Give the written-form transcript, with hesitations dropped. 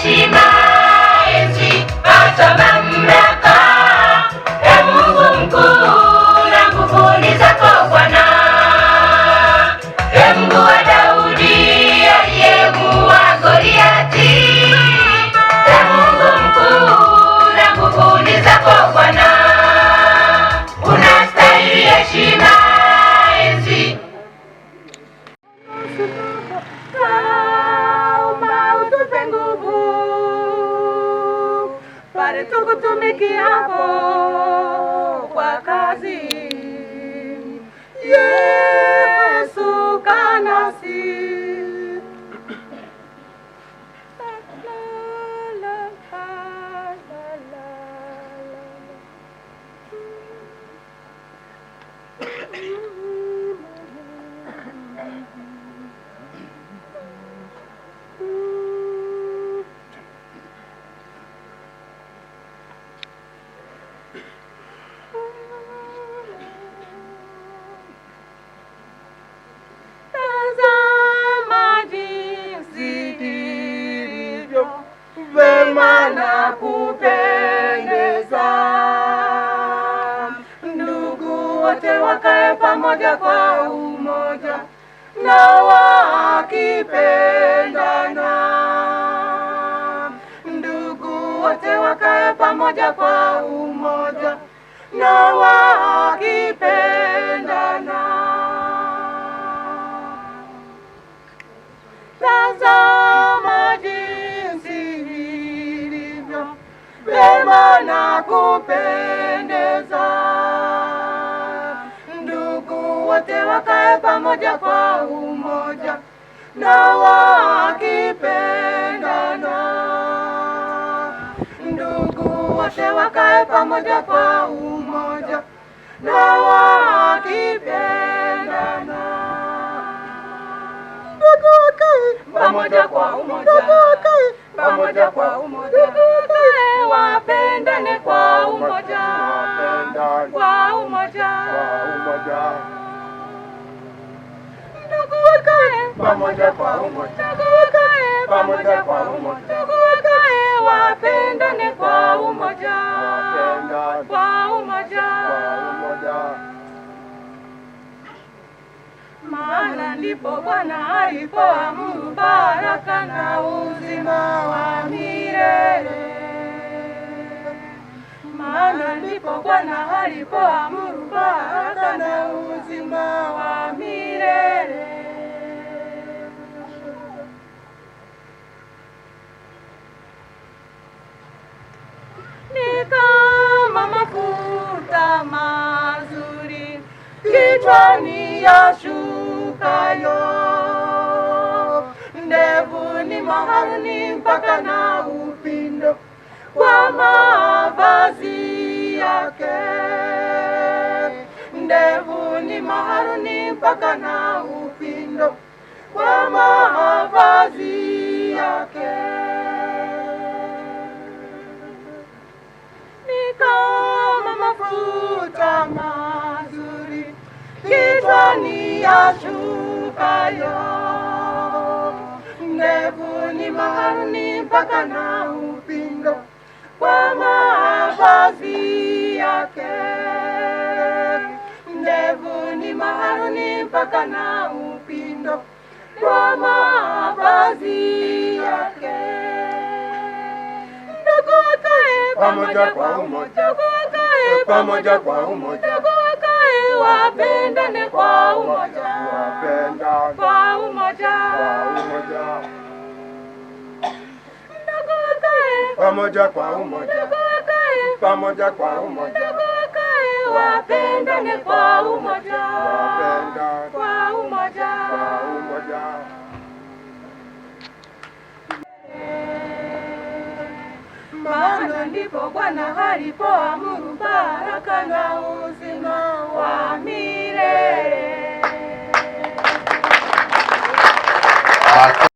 heshima, enzi, hata mamlaka. Ee Mungu mkuu, na nguvu ni zako Bwana. Ee Mungu wa Daudi aliyemuua Goliati. Ee Mungu mkuu, na nguvu ni zako Bwana. Unastahili heshima, enzi. Utupe nguvu pale tukutumikiapo kwa kazi. Yesu kanasi. Vema na kupendeza, ndugu wote wakae pamoja kwa umoja, na wakipendana. Ndugu wote wakae pamoja kwa umoja, na wakipendana. Tazama jinsi ilivyo vema na kupendeza, ndugu wote wakae pamoja kwa umoja, na wakipendana. Ndugu wote wakae pamoja kwa umoja, na wakipendana. Pamoja kwa umoja, pamoja kwa umoja, wapendane kwa umoja, kwa umoja. Ndugu wakae pamoja kwa umoja, pamoja kwa umoja, wapendane kwa umoja, kwa umoja. Maana ndipo Bwana alipoamuru baraka na uzima wa milele. Maana ndipo Bwana alipoamuru baraka na uzima wa milele. Ni kama mafuta mazuri kichwani yashukayo, ndevuni maharuni mpaka na upindo wa mavazi yake. Ndevuni maharuni mpaka na upindo wa mavazi yake. Ni kama mafuta mazuri kichwani yashukayo, ndevuni maharuni mpaka na upindo wa mavazi yake. Ndevuni maharuni mpaka na upindo wa mavazi yake. Ndugu wakae pamoja kwa umoja, pamoja kwa umoja, wapendane kwa umoja, kwa umoja. Ndugu wakae pamoja kwa umoja, pamoja kwa umoja, wapendane kwa umoja, kwa umoja. Maana ndipo Bwana alipoamuru baraka na